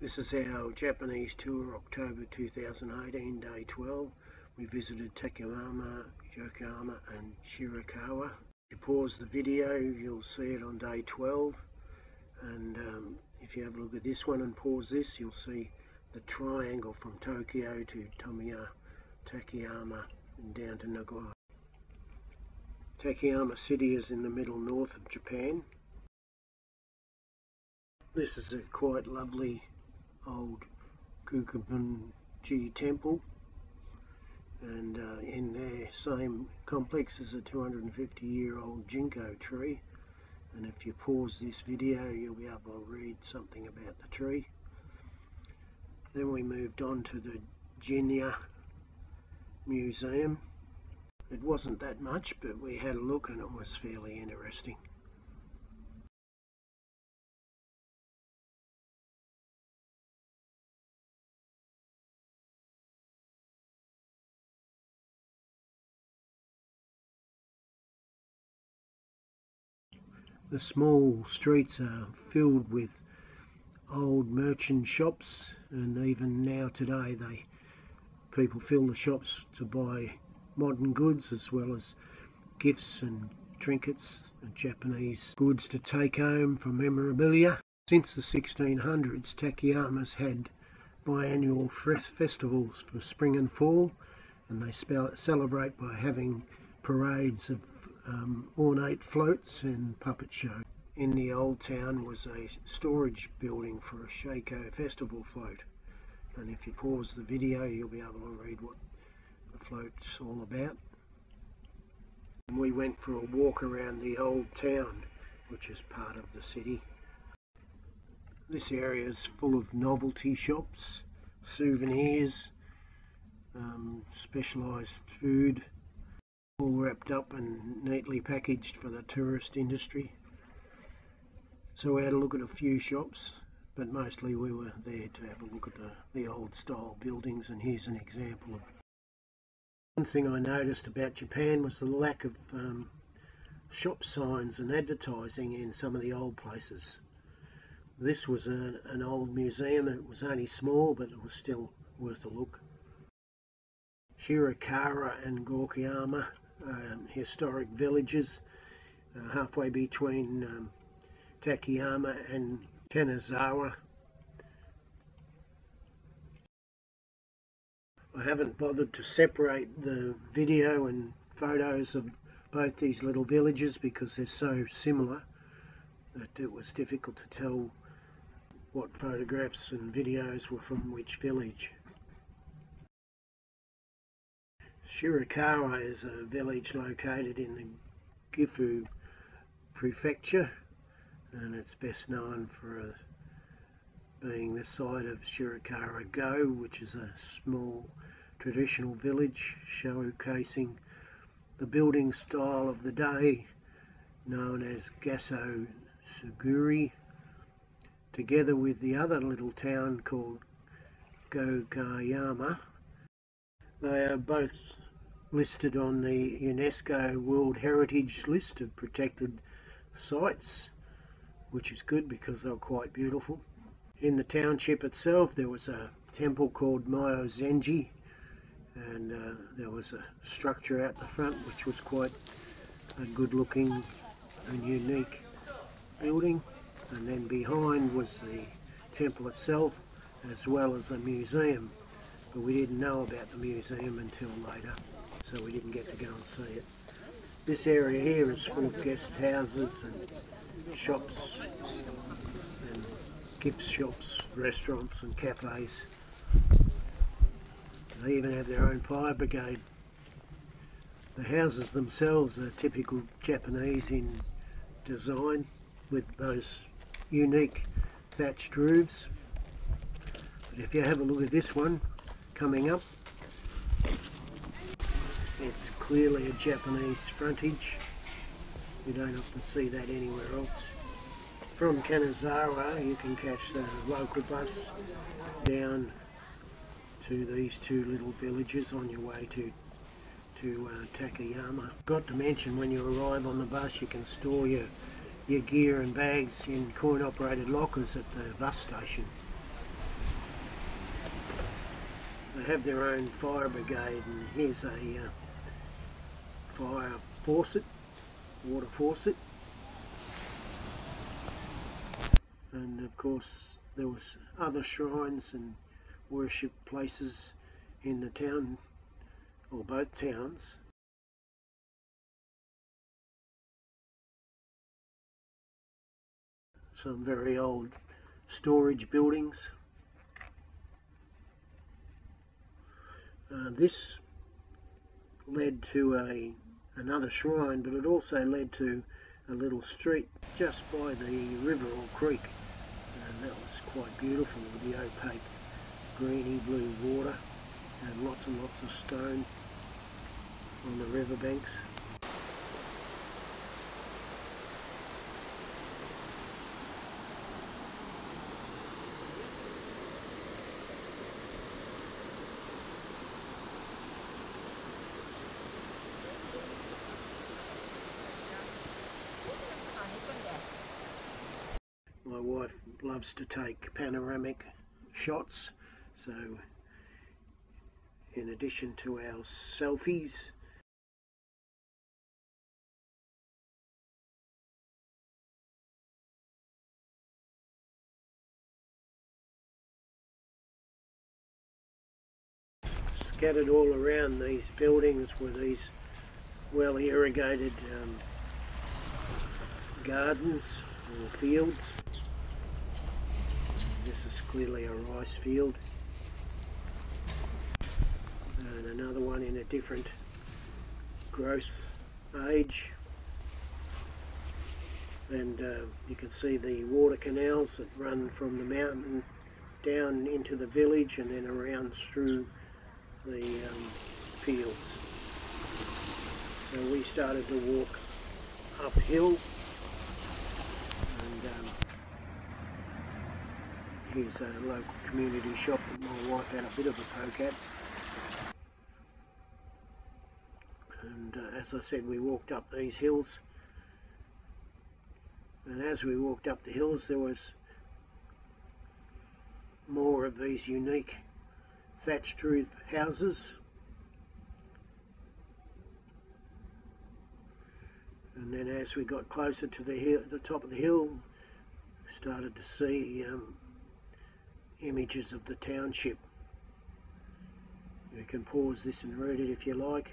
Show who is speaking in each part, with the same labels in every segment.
Speaker 1: This is our Japanese tour, October 2018, day 12. We visited Takayama, Gokayama and Shirakawa. If you pause the video, you'll see it on day 12. And if you have a look at this one and pause this, you'll see the triangle from Tokyo to Tomiya, Takayama and down to Nagoya. Takayama City is in the middle north of Japan. This is a quite lovely old Gokayama temple, and in their same complex is a 250-year-old ginkgo tree, and if you pause this video you'll be able to read something about the tree. Then we moved on to the Jinya Museum. It wasn't that much, but we had a look and it was fairly interesting. The small streets are filled with old merchant shops, and even now today people fill the shops to buy modern goods as well as gifts and trinkets and Japanese goods to take home for memorabilia. Since the 1600s, Takayama's had biannual festivals for spring and fall, and they celebrate by having parades of ornate floats and puppet show. In the old town was a storage building for a Shako festival float, and if you pause the video you'll be able to read what the float's all about. And we went for a walk around the old town, which is part of the city. This area is full of novelty shops, souvenirs, specialised food, all wrapped up and neatly packaged for the tourist industry. So we had a look at a few shops, but mostly we were there to have a look at the old style buildings, and here's an example of it. One thing I noticed about Japan was the lack of shop signs and advertising in some of the old places. This was an old museum. It was only small, but it was still worth a look. Shirakawa and Gokayama, historic villages, halfway between Takayama and Kanazawa. I haven't bothered to separate the video and photos of both these little villages because they're so similar that it was difficult to tell what photographs and videos were from which village. Shirakawa is a village located in the Gifu prefecture, and it's best known for being the site of Shirakawa-go, which is a small traditional village showcasing the building style of the day known as Gaso Suguri, together with the other little town called Gokayama. They are both listed on the UNESCO World Heritage List of protected sites, which is good because they're quite beautiful. In the township itself there was a temple called Myozenji, and there was a structure out the front which was quite a good looking and unique building, and then behind was the temple itself as well as a museum, but we didn't know about the museum until later, so we didn't get to go and see it. This area here is full of guest houses and shops and gift shops, restaurants and cafes. They even have their own fire brigade. The houses themselves are typical Japanese in design, with those unique thatched roofs. But if you have a look at this one coming up, it's clearly a Japanese frontage. You don't often see that anywhere else. From Kanazawa you can catch the local bus down to these two little villages on your way to Takayama. Got to mention, when you arrive on the bus you can store your gear and bags in coin operated lockers at the bus station. They have their own fire brigade, and here's a fire faucet, water faucet. And of course there was other shrines and worship places in the town, or both towns. Some very old storage buildings. This led to another shrine, but it also led to a little street just by the river or creek, and that was quite beautiful with the opaque greeny blue water and lots of stone on the riverbanks. My wife loves to take panoramic shots, so in addition to our selfies, scattered all around these buildings were these well irrigated gardens or fields. This is clearly a rice field, and another one in a different growth age, and you can see the water canals that run from the mountain down into the village and then around through the fields. So we started to walk uphill, and here's a local community shop that my wife had a bit of a poke at. And as I said, we walked up these hills, and as we walked up the hills there was more of these unique thatched roof houses, and then as we got closer to the top of the hill, started to see images of the township. You can pause this and read it if you like.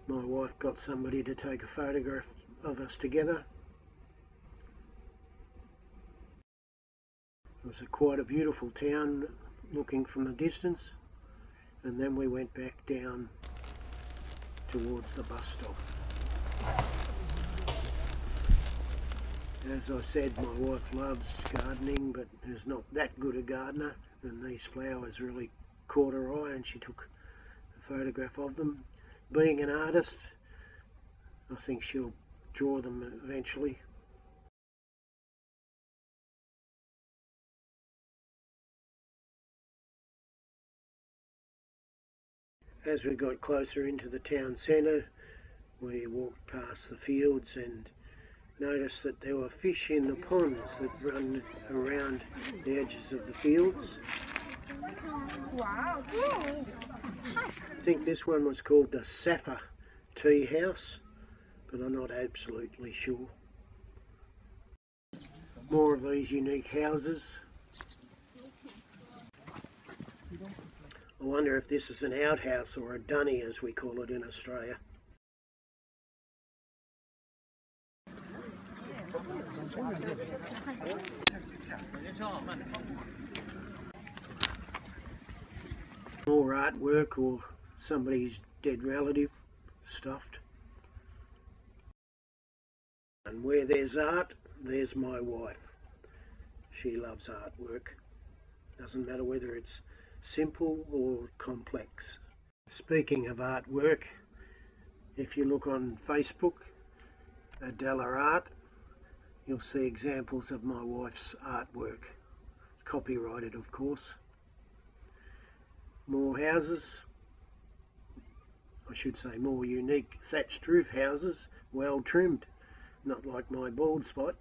Speaker 1: My wife got somebody to take a photograph of us together. It was quite a beautiful town looking from a distance, and then we went back down towards the bus stop. As I said, my wife loves gardening but is not that good a gardener, and these flowers really caught her eye and she took a photograph of them. Being an artist, I think she'll draw them eventually. As we got closer into the town centre, we walked past the fields and noticed that there were fish in the ponds that run around the edges of the fields.
Speaker 2: Wow.
Speaker 1: I think this one was called the Safa Tea House, but I'm not absolutely sure. More of these unique houses. I wonder if this is an outhouse or a dunny, as we call it in Australia. More artwork or somebody's dead relative stuffed. And where there's art, there's my wife. She loves artwork. Doesn't matter whether it's simple or complex. Speaking of artwork, if you look on Facebook, Adela Art, you'll see examples of my wife's artwork. Copyrighted, of course. More houses, I should say more unique thatched roof houses, well trimmed, not like my bald spot.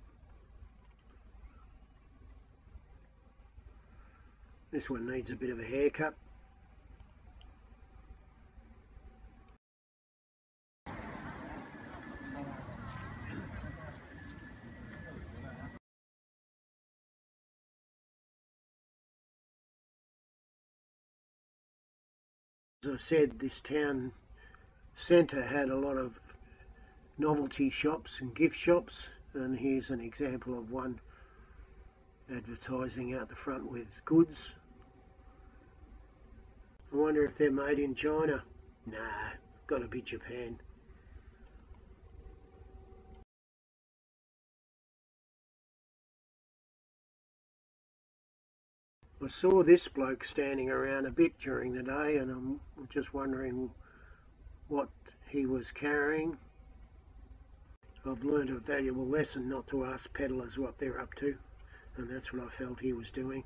Speaker 1: This one needs a bit of a haircut. As I said, this town centre had a lot of novelty shops and gift shops, and here's an example of one advertising out the front with goods. I wonder if they're made in China. Nah, gotta be Japan. I saw this bloke standing around a bit during the day, and I'm just wondering what he was carrying. I've learned a valuable lesson not to ask peddlers what they're up to, and that's what I felt he was doing.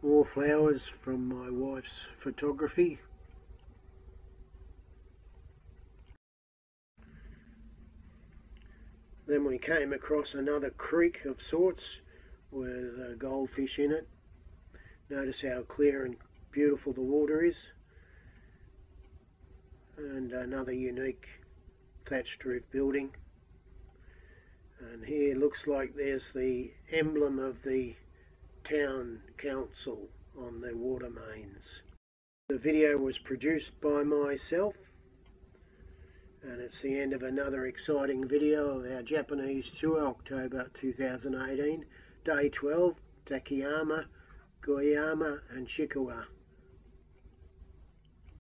Speaker 1: More flowers from my wife's photography. Then we came across another creek of sorts with a goldfish in it. Notice how clear and beautiful the water is. And another unique thatched roof building. And here looks like there's the emblem of the town council on the water mains. The video was produced by myself, and it's the end of another exciting video of our Japanese tour, October 2018, Day 12, Takayama, Gokayama and Shirakawa.